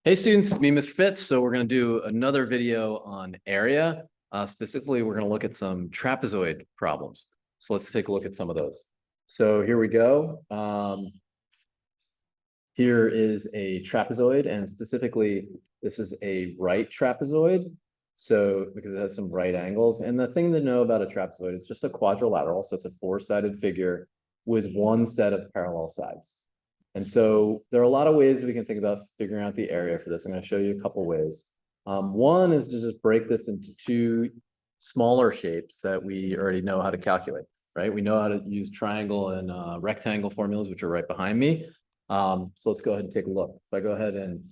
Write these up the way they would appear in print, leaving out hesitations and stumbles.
Hey students, me, Mr. Fitz. So we're going to do another video on area. Specifically, we're going to look at some trapezoid problems. So let's take a look at some of those. So here we go. Here is a trapezoid, and specifically, this is a right trapezoid. So because it has some right angles. And the thing to know about a trapezoid, it's just a quadrilateral. So it's a four-sided figure with one set of parallel sides. And so there are a lot of ways we can think about figuring out the area for this. I'm going to show you a couple ways. One is to just break this into two smaller shapes that we already know how to calculate, right? We know how to use triangle and rectangle formulas, which are right behind me. So let's go ahead and take a look. If I go ahead and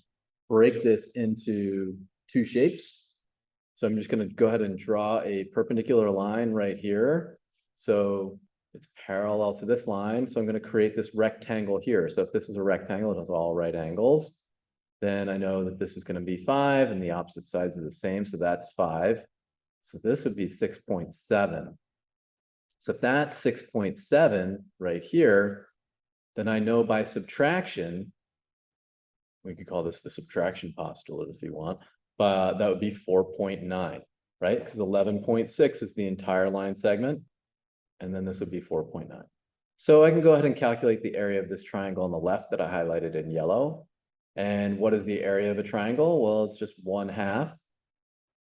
break this into two shapes. So I'm just going to go ahead and draw a perpendicular line right here. So it's parallel to this line. So I'm going to create this rectangle here. So if this is a rectangle, it has all right angles. Then I know that this is going to be 5 and the opposite sides are the same. So that's 5. So this would be 6.7. So if that's 6.7 right here, then I know by subtraction, we could call this the subtraction postulate if you want, but that would be 4.9, right? Because 11.6 is the entire line segment. And then this would be 4.9. So I can go ahead and calculate the area of this triangle on the left that I highlighted in yellow. And what is the area of a triangle? Well, it's just 1/2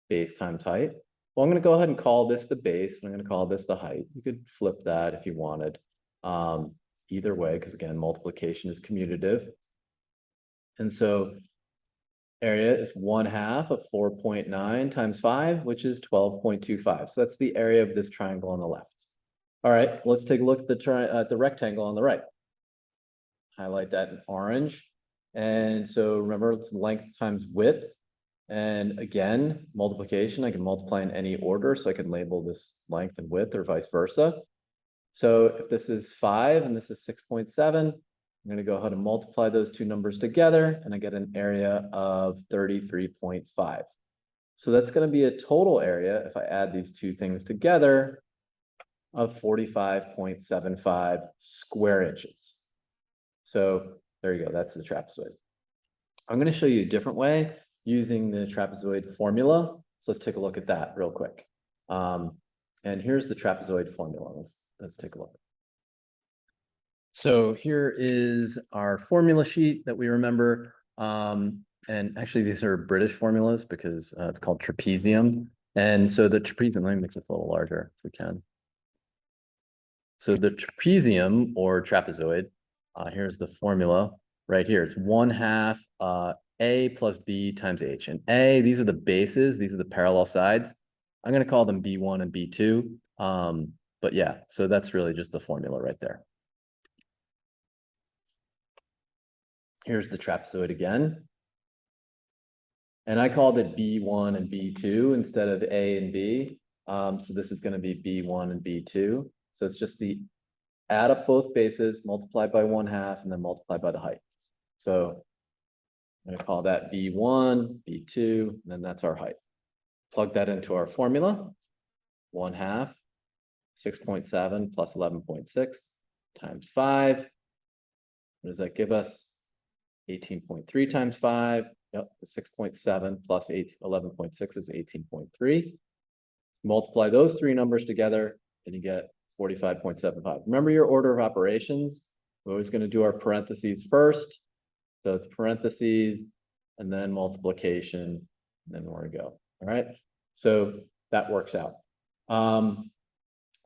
base times height. Well, I'm going to go ahead and call this the base, and I'm going to call this the height. You could flip that if you wanted. Either way, because again, multiplication is commutative. And so area is 1/2 of 4.9 times 5, which is 12.25. So that's the area of this triangle on the left. All right, let's take a look at the rectangle on the right. Highlight that in orange. And so remember, it's length times width. And again, multiplication, I can multiply in any order. So I can label this length and width or vice versa. So if this is 5 and this is 6.7, I'm going to go ahead and multiply those two numbers together, and I get an area of 33.5. So that's going to be a total area, if I add these two things together, of 45.75 square inches. So there you go. That's the trapezoid. I'm going to show you a different way using the trapezoid formula. So let's take a look at that real quick. And here's the trapezoid formula. Let's take a look. So here is our formula sheet that we remember. And actually, these are British formulas because it's called trapezium. And so the trapezium, let me make this a little larger if we can. So the trapezium or trapezoid, here's the formula right here. It's 1/2 A plus B times H. And A, these are the bases. These are the parallel sides. I'm going to call them B1 and B2. But yeah, so that's really just the formula right there. Here's the trapezoid again. And I called it B1 and B2 instead of A and B. So this is going to be B1 and B2. So it's just the add up both bases, multiply by 1/2, and then multiply by the height. So I'm going to call that B1, B2, and then that's our height. Plug that into our formula. 1/2, 6.7 plus 11.6 times 5. What does that give us? 18.3 times 5. Yep, 6.7 plus 11.6 is 18.3. Multiply those three numbers together, and you get 45.75. Remember your order of operations. We're always going to do our parentheses first. So it's parentheses and then multiplication, and then we're going to go. All right. So that works out.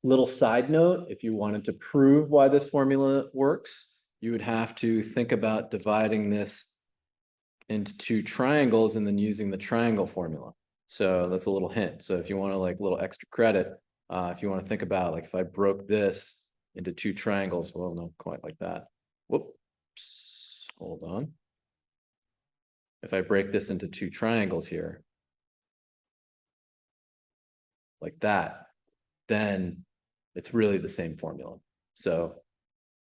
Little side note, if you wanted to prove why this formula works, you would have to think about dividing this into two triangles and then using the triangle formula. So that's a little hint. So if you want to like a little extra credit, if you want to think about like if I broke this into two triangles, well, not quite like that. Whoops, hold on. If I break this into two triangles here, like that, then it's really the same formula. So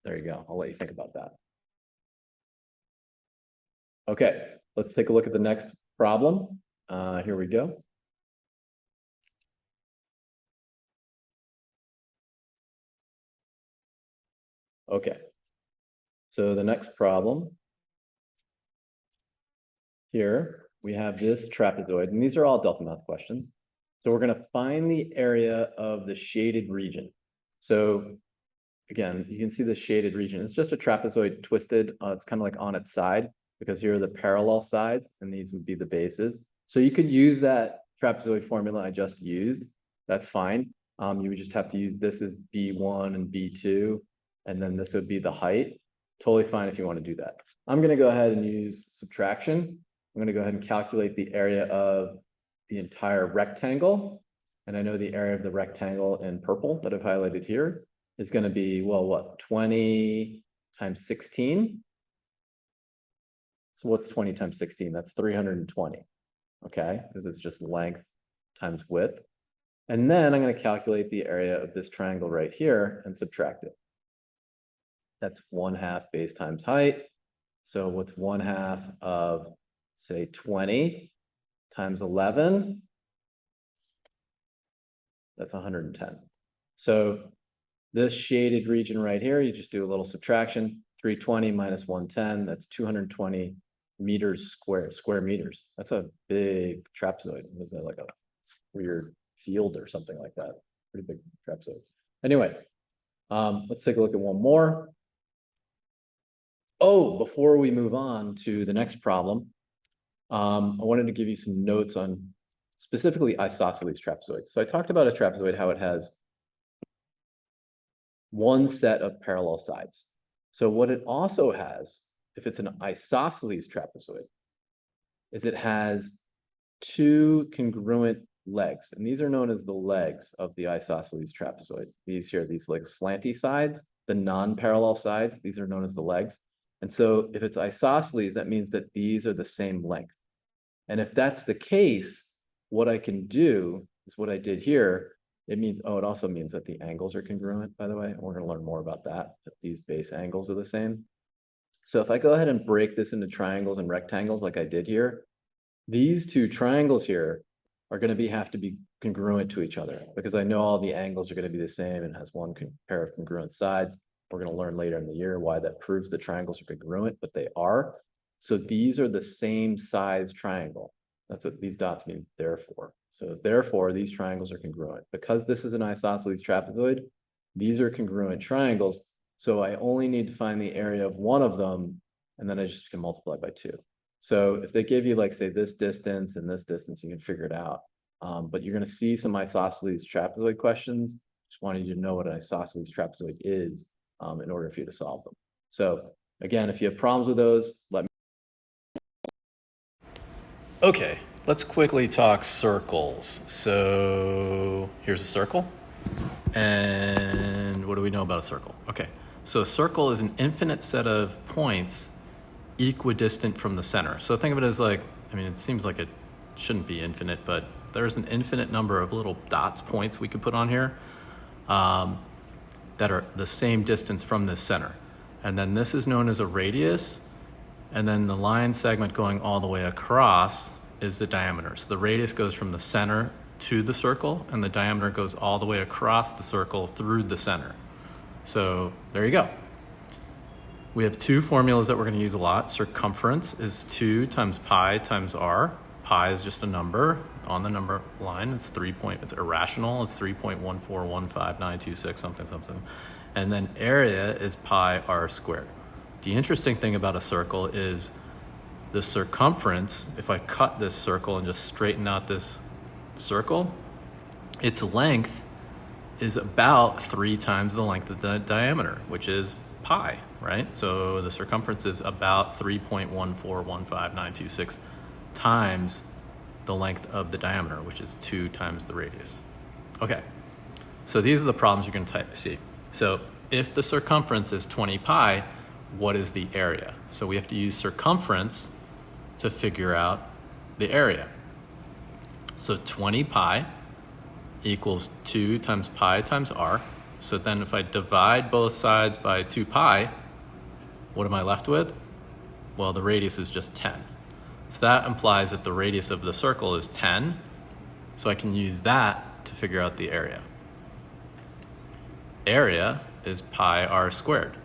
there you go. I'll let you think about that. Okay, let's take a look at the next problem. Here we go. Okay, so the next problem here we have this trapezoid, and these are all delta math questions. So we're gonna find the area of the shaded region. So again, you can see the shaded region. It's just a trapezoid twisted. It's kind of like on its side because here are the parallel sides and these would be the bases. So you could use that trapezoid formula I just used. That's fine. You would just have to use this as B1 and B2, and then this would be the height. Totally fine if you want to do that. I'm going to go ahead and use subtraction. I'm going to go ahead and calculate the area of the entire rectangle. And I know the area of the rectangle in purple that I've highlighted here is going to be, well, what, 20 times 16? So what's 20 times 16? That's 320, okay? Because it's just length times width. And then I'm going to calculate the area of this triangle right here and subtract it. That's 1/2 base times height. So what's 1/2 of, say, 20 times 11? That's 110. So this shaded region right here, you just do a little subtraction. 320 minus 110, that's 220 meters square meters. That's a big trapezoid. Was that like a weird field or something like that? Pretty big trapezoid. Anyway, let's take a look at one more. Oh, before we move on to the next problem, I wanted to give you some notes on specifically isosceles trapezoids. So I talked about a trapezoid, how it has one set of parallel sides. So what it also has, if it's an isosceles trapezoid, is it has two congruent legs. And these are known as the legs of the isosceles trapezoid. These here, these like slanty sides, the non-parallel sides, these are known as the legs. And so if it's isosceles, that means that these are the same length. And if that's the case, what I can do is what I did here. It means, oh, it also means that the angles are congruent, by the way. And we're going to learn more about that these base angles are the same. So if I go ahead and break this into triangles and rectangles like I did here, these two triangles here are going to have to be congruent to each other because I know all the angles are going to be the same and has one pair of congruent sides. We're going to learn later in the year why that proves the triangles are congruent, but they are. So these are the same size triangle. That's what these dots mean, therefore. So therefore, these triangles are congruent. Because this is an isosceles trapezoid, these are congruent triangles. So I only need to find the area of one of them, and then I just can multiply by 2. So if they give you, like, say, this distance and this distance, you can figure it out. But you're going to see some isosceles trapezoid questions. Just wanted you to know what an isosceles trapezoid is in order for you to solve them. So again, if you have problems with those, let me. Okay, let's quickly talk circles. So here's a circle. And what do we know about a circle? Okay, so a circle is an infinite set of points equidistant from the center. So think of it as like, I mean, it seems like it shouldn't be infinite, but there's an infinite number of little dots, points we could put on here that are the same distance from the center. And then this is known as a radius. And then the line segment going all the way across is the diameter. So the radius goes from the center to the circle, and the diameter goes all the way across the circle through the center. So there you go. We have two formulas that we're going to use a lot. Circumference is 2 times pi times r. Pi is just a number on the number line. It's it's irrational. It's 3.1415926 something. And then area is pi r squared. The interesting thing about a circle is the circumference. If I cut this circle and just straighten out this circle, its length is about 3 times the length of the diameter, which is pi, right? So the circumference is about 3.1415926 times the length of the diameter, which is 2 times the radius. Okay, so these are the problems you're going to see. So if the circumference is 20 pi, what is the area? So we have to use circumference to figure out the area. So 20 pi equals 2 times pi times r. So then if I divide both sides by 2 pi, what am I left with? Well, the radius is just 10. So that implies that the radius of the circle is 10. So I can use that to figure out the area. Area is pi r squared.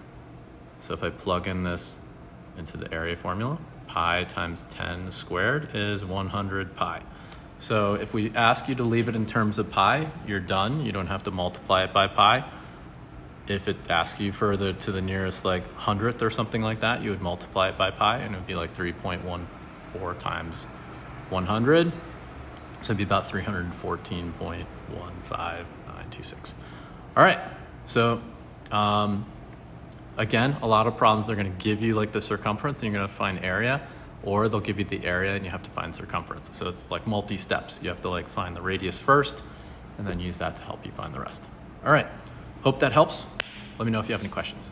So if I plug in this into the area formula, pi times 10 squared is 100 pi. So if we ask you to leave it in terms of pi, you're done. You don't have to multiply it by pi. If it asks you further to the nearest like hundredth or something like that, you would multiply it by pi, and it would be like 3.14 times 100. So it'd be about 314.15926. All right. So again, a lot of problems, they're going to give you like the circumference and you're going to find area, or they'll give you the area and you have to find circumference. So it's like multi-steps. You have to like find the radius first and then use that to help you find the rest. All right. Hope that helps. Let me know if you have any questions.